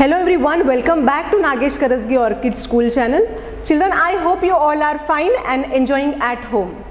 Hello everyone, welcome back to Nagesh Karasgi Orchid School channel. Children, I hope you all are fine and enjoying at home.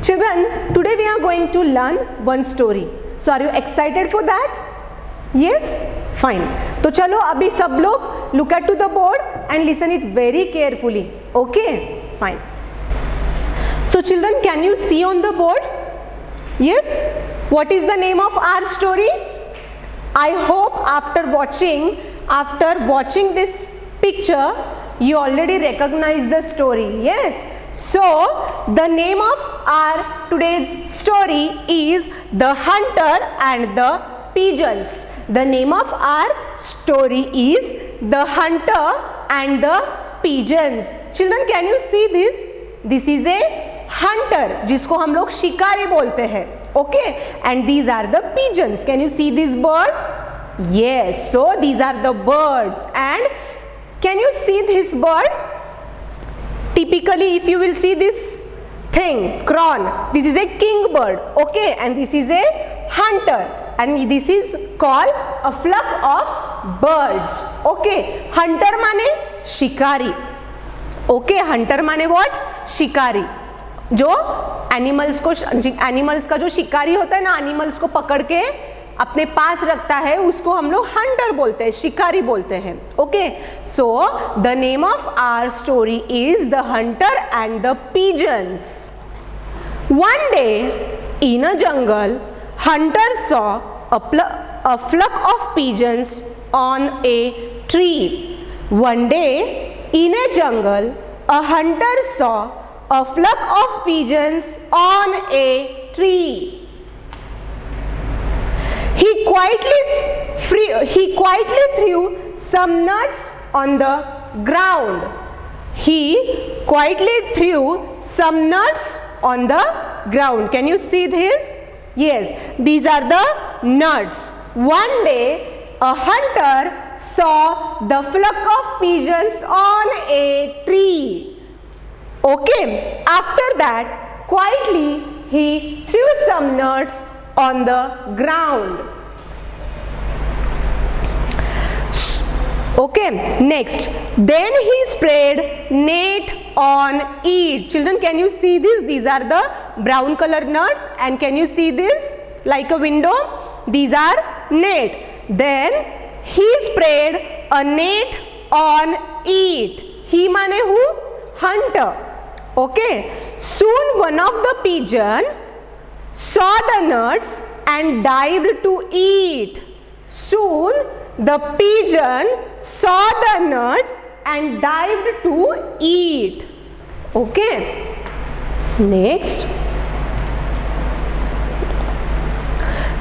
Children, today we are going to learn one story. So are you excited for that? Yes? Fine. तो चलो अभी सब लोग look at to the board and listen it very carefully. Okay? Fine. So children, can you see on the board? Yes? What is the name of our story? I hope after watching this picture, you already recognize the story. Yes. So the name of our today's story is The Hunter and the Pigeons. The name of our story is The Hunter and the Pigeons. Children, can you see this? This is a hunter, जिसको हम लोग शिकारी बोलते हैं. Okay, and these are the pigeons. Can you see these birds? Yes, so these are the birds. And can you see this bird? Typically, if you will see this thing, cron, this is a king bird. Okay, and this is a hunter, and this is called a flock of birds. Okay, hunter माने शिकारी. Okay, hunter माने what? शिकारी. जो animals का जो शिकारी होता है ना, एनिमल्स को पकड़ के अपने पास रखता है, उसको हम लोग हंटर बोलते हैं, शिकारी बोलते हैं. Okay, so the name of our story is the hunter and the pigeons. One day in a jungle, hunter saw a flock of pigeons on a tree. One day in a jungle, a hunter saw a flock of pigeons on a tree. He quietly threw some nuts on the ground. He quietly threw some nuts on the ground. Can you see this? Yes, these are the nuts. One day, a hunter saw the flock of pigeons on a tree. Okay, after that, quietly he threw some nuts on the ground. Okay, next, then he spread net on it. Children, can you see this? These are the brown color nuts, and can you see this like a window? These are net. Then he spread a net on it. He माने who? Hunter. Okay, soon one of the pigeon saw the nuts and dived to eat. Soon the pigeon saw the nuts and dived to eat. Okay, next,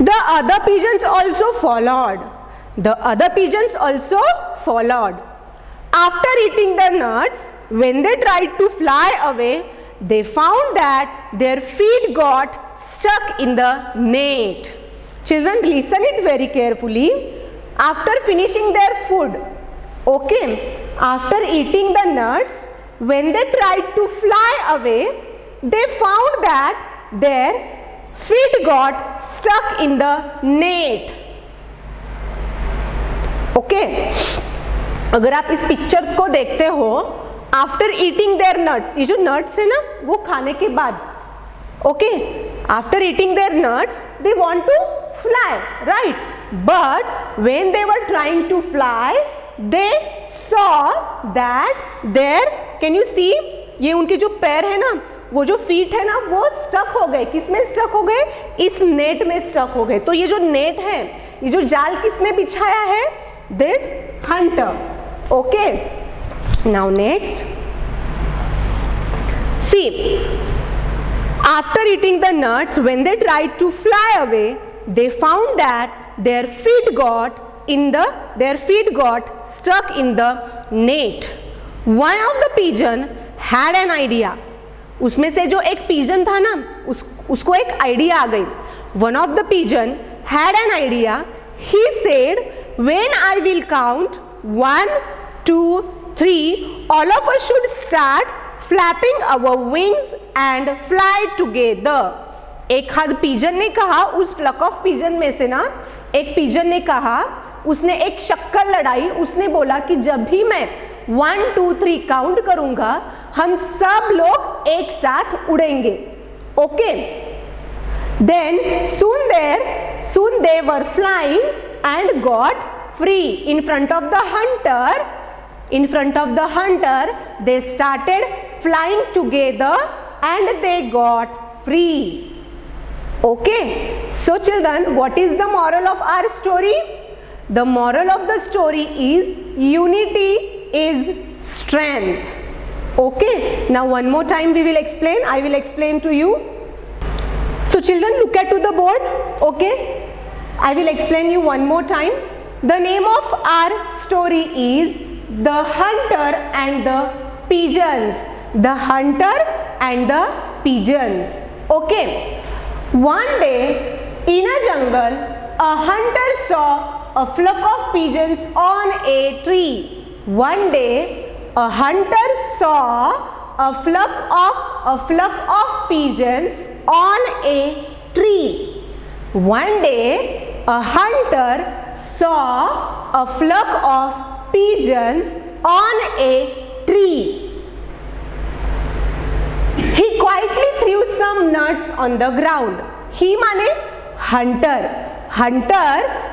the other pigeons also followed. The other pigeons also followed. After eating the nuts, when they tried to fly away, they found that their feet got stuck in the net. Children, listen it very carefully. After finishing their food, okay, after eating the nuts, when they tried to fly away, they found that their feet got stuck in the net. Okay, अगर आप इस picture को देखते हो, after eating their nuts, ये जो nuts है ना, वो खाने के बाद, okay, after eating their nuts they want to fly, right, but when they were trying to fly, they saw that there, can you see, ये उनके जो पैर है ना, वो जो फीट है ना, वो स्टक हो गए. किसमें स्टक हो गए? इस नेट में स्टक हो गए. तो ये जो नेट है, ये जो जाल किसने बिछाया है? This Hunter. Okay, now next, see, after eating the nuts, when they tried to fly away, they found that their feet got stuck in the net. One of the pigeon had an idea. उसमें से जो एक pigeon था ना, उसको एक idea आ गई. One of the pigeon had an idea. He said, when I will count 1, 2, 3, all of us should start flapping our wings and fly together. एक हाथ पिजन ने कहा, उस फ्लक ऑफ पिजन में से ना एक पिजन ने कहा उसने एक शक्कल लड़ाई, उसने बोला कि जब भी मैं 1 2 3 काउंट करूंगा हम सब लोग एक साथ उड़ेंगे. Okay, then soon they were flying and got free in front of the hunter. They started flying together and they got free. Okay, so children, what is the moral of our story? The moral of the story is unity is strength. Okay, now one more time we will explain. I will explain to you. So children, look at to the board. Okay, I will explain you one more time. The name of our story is The Hunter and the Pigeons. The Hunter and the Pigeons. Okay, one day in a jungle, a hunter saw a flock of pigeons on a tree. One day, a hunter saw a flock of pigeons on a tree. One day, a hunter saw a flock of pigeons on a tree. He quietly threw some nuts on the ground. He माने hunter.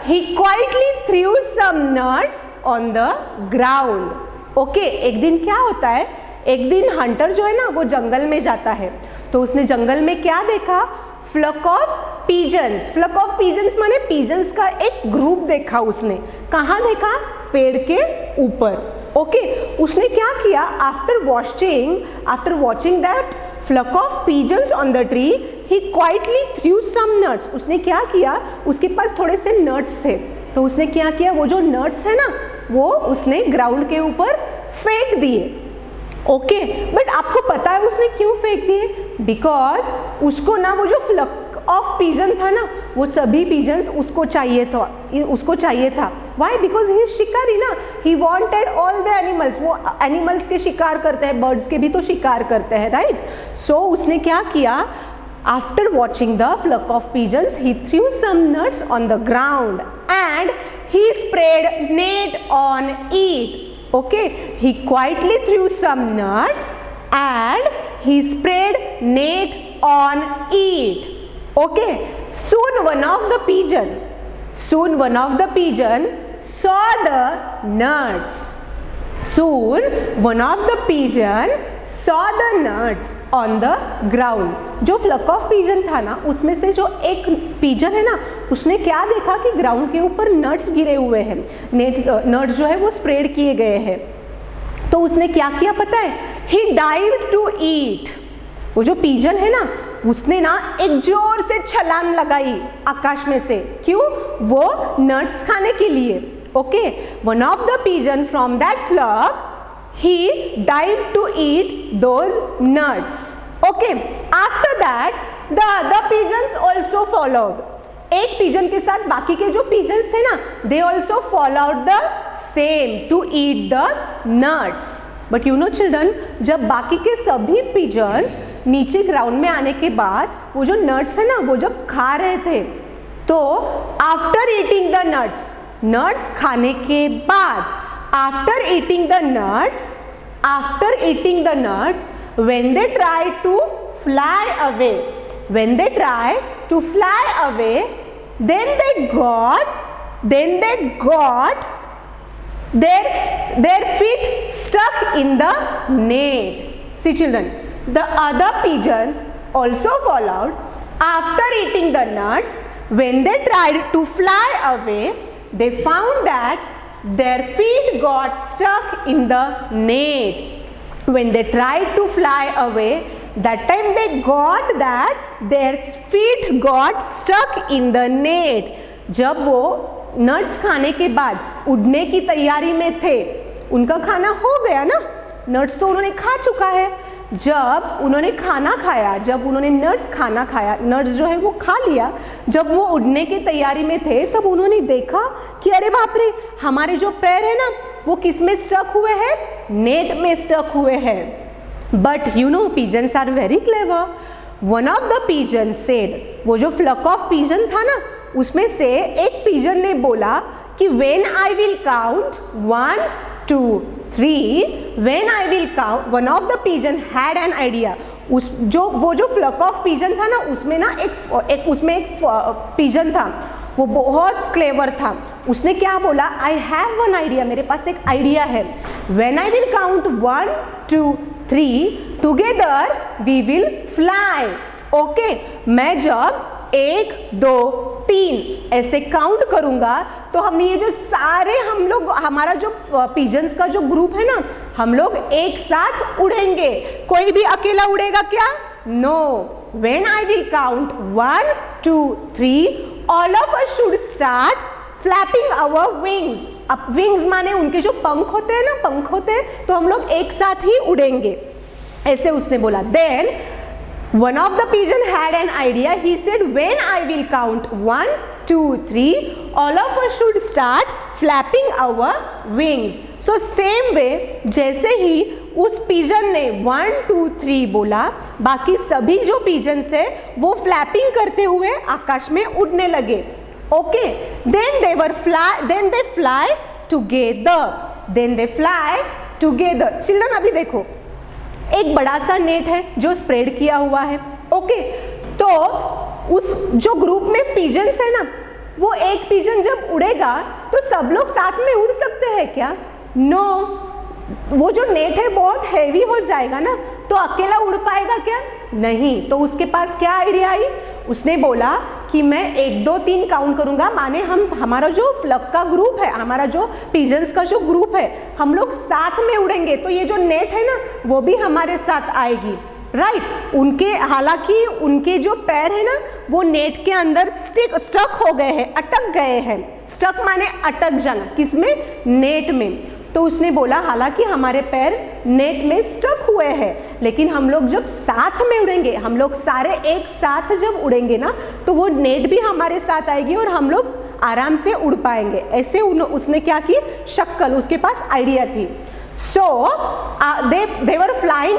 He quietly threw some nuts on the ground. Okay, एक दिन क्या होता है, एक दिन Hunter जो है ना वो जंगल में जाता है, तो उसने जंगल में क्या देखा, flock of pigeons. Flock of pigeons माने पीजन्स का एक ग्रुप देखा उसने. कहाँ देखा, पेड़ के ऊपर. ओके, उसने क्या किया, after watching that flock of pigeons on the tree, he quietly threw some nuts. उसने क्या किया, उसके पास थोड़े से नट्स थे, तो उसने क्या किया, वो जो नट्स है ना वो उसने ग्राउंड के ऊपर फेंक दिए. ओके, बट आपको पता है उसने क्यों फेंक दिए, बिकॉज उसको ना वो जो फ्लक ऑफ पिजन था ना वो सभी पिजन्स उसको चाहिए था. वाई, बिकॉज ही शिकारी ना, he wanted all the animals. वो एनिमल्स के शिकार करते हैं, बर्ड्स के भी तो शिकार करते हैं, राइट. सो उसने क्या किया, after watching the flock of pigeons he threw some nuts on the ground and he spread net on it. Okay, he quietly threw some nuts and he spread net on it. Okay, soon one of the pigeon saw the nuts. saw the nuts on the ground. जो flock of pigeon था ना उसमें से जो एक pigeon है ना उसने क्या देखा कि ग्राउंड के ऊपर नट्स गिरे हुए हैं, नट्स जो है वो स्प्रेड किए गए हैं. तो उसने क्या किया पता है, ही डाइव्ड टू ईट. वो जो पिजन है ना उसने ना एक जोर से छलांग लगाई आकाश में से. क्यों, वो नट्स खाने के लिए. Okay, one of the pigeon from that flock he dived to eat those nuts. Okay, after that the other pigeons also followed. एक पिजन के साथ बाकी के जो पिजन्स थे ना they also followed the same to eat the nuts. But you know children, जब बाकी के सभी पिजन्स नीचे ग्राउंड में आने के बाद वो जो नट्स है ना वो जब खा रहे थे, तो आफ्टर ईटिंग द नट्स खाने के बाद, after eating the nuts, when they tried to fly away, then they got their feet stuck in the net. See children, the other pigeons also followed. After eating the nuts, when they tried to fly away, they found that their feet got stuck in the net. When they tried to fly away, that time they got that their feet got stuck in the net. जब वो nuts खाने के बाद उड़ने की तैयारी में थे, उनका खाना हो गया ना, नट्स तो उन्होंने खा चुका है. जब उन्होंने नट्स जो है वो खा लिया, जब वो उड़ने की तैयारी में थे तब उन्होंने देखा कि अरे बाप रे, हमारे जो पैर है ना वो किस में स्टक हुए हैं, नेट में स्टक हुए हैं. But you know pigeons are very clever. One of the pigeon said, वो जो फ्लक ऑफ पिजन था ना उसमें से एक पिजन ने बोला कि when I will count 1 2 3, when I will count, one of the pigeon had an idea. उस वो जो फ्लक ऑफ पिजन था ना, उसमें ना एक पिजन था, वो बहुत क्लेवर था। उसने क्या बोला, आई हैव वन आइडिया, मेरे पास एक आइडिया है। When I will count 1 2 3 together we will fly. Okay, मैं जब 1 2 3 ऐसे काउंट करूंगा तो हम ये जो सारे हम लोग, हमारा जो पिजन्स का जो ग्रुप है ना, हम लोग एक साथ उड़ेंगे। कोई भी अकेला उड़ेगा क्या? No. When I will count 1 2 3 all of us should start flapping our wings. अब विंग्स माने उनके जो पंख होते हैं ना, पंख होते हैं, तो हम लोग एक साथ ही उड़ेंगे, ऐसे उसने बोला। Then one of the pigeon had an idea. He said, when I will count 1 2 3 all of us should start flapping our wings. So same way, जैसे ही उस पिजन ने 1 2 3 बोला, बाकी सभी जो पिजन्स है वो फ्लैपिंग करते हुए आकाश में उड़ने लगे। Okay, then they fly together. Then they fly together. Children, अभी देखो, एक बड़ा सा नेट है जो स्प्रेड किया हुआ है। ओके, तो उस जो ग्रुप में पिजन्स है ना, वो एक पिजन जब उड़ेगा तो सब लोग साथ में उड़ सकते हैं क्या? नो, वो जो नेट है बहुत हैवी हो जाएगा ना, तो अकेला उड़ पाएगा क्या? नहीं। तो उसके पास क्या आइडिया आई? उसने बोला कि मैं 1 2 3 काउंट करूंगा, माने हमारा जो फ्लक का ग्रुप है, हमारा जो पिजन्स का जो ग्रुप है, हम लोग साथ में उड़ेंगे, तो ये जो नेट है ना वो भी हमारे साथ आएगी। राइट, उनके हालांकि उनके जो पैर है ना वो नेट के अंदर स्टक हो गए हैं, अटक गए हैं। स्टक माने अटक जाना, किसमें? नेट में। तो उसने बोला हालांकि हमारे पैर नेट में स्टक हुए हैं, लेकिन हम लोग जब साथ में उड़ेंगे, हम लोग सारे एक साथ जब उड़ेंगे ना, तो वो नेट भी हमारे साथ आएगी और हम लोग आराम से उड़ पाएंगे। ऐसे उसने क्या की, शक्ल, उसके पास आइडिया थी। सो they were flying,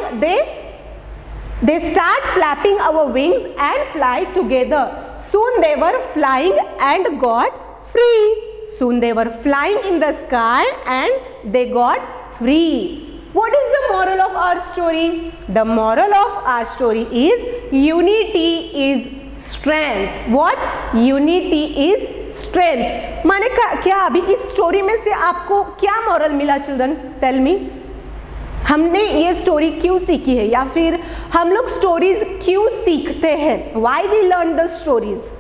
they start flapping our wings and fly together. Soon they were flying and got free. Soon they were flying in the sky and they got free. What is the moral of our story? The moral of our story is unity is strength. What? Unity is strength. माने क्या अभी इस story में से आपको क्या moral मिला children? Tell me. हमने ये स्टोरी क्यों सीखी है, या फिर हम लोग स्टोरीज क्यों सीखते हैं? Why we learn the stories?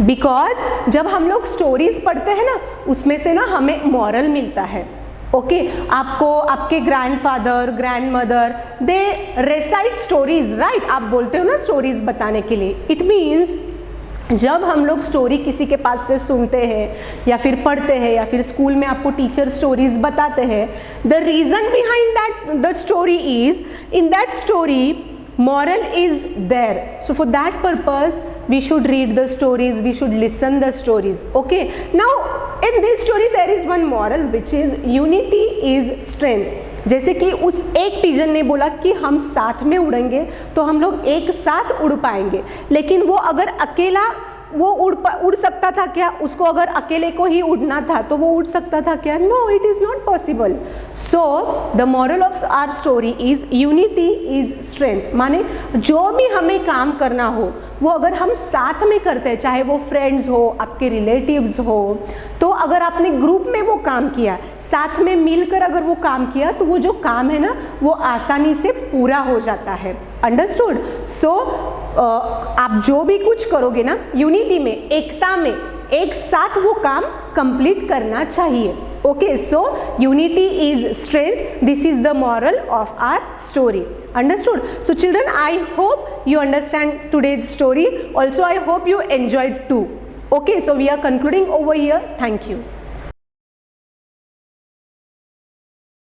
Because जब हम लोग स्टोरीज पढ़ते हैं ना, उसमें से ना हमें मॉरल मिलता है। ओके, आपको आपके ग्रैंडफादर, ग्रैंडमदर, दे रेसाइट स्टोरीज, राइट? आप बोलते हो ना स्टोरीज बताने के लिए। इट मीन्स जब हम लोग स्टोरी किसी के पास से सुनते हैं या फिर पढ़ते हैं या फिर स्कूल में आपको टीचर स्टोरीज बताते हैं, the reason behind that the story is, in that story moral is there. So for that purpose we should read the stories, we should listen the stories. Okay, now in this story there is one moral which is unity is strength. जैसे कि उस एक pigeon ने बोला कि हम साथ में उड़ेंगे तो हम लोग एक साथ उड़ पाएंगे, लेकिन वो अगर अकेला वो उड़ सकता था क्या? उसको अगर अकेले को ही उड़ना था तो वो उड़ सकता था क्या? No, it is not possible. So the moral of our story is unity is strength. माने जो भी हमें काम करना हो वो अगर हम साथ में करते हैं, चाहे वो फ्रेंड्स हो, आपके रिलेटिव्स हो, तो अगर आपने ग्रुप में वो काम किया, साथ में मिलकर अगर वो काम किया, तो वो जो काम है ना वो आसानी से पूरा हो जाता है। अंडरस्टूड? सो आप जो भी कुछ करोगे ना, यूनिटी में, एकता में, एक साथ वो काम कंप्लीट करना चाहिए। Okay, so unity is strength. This is the moral of our story. Understood? So children, I hope you understand today's story. Also, I hope you enjoyed too. Okay, so we are concluding over here. Thank you.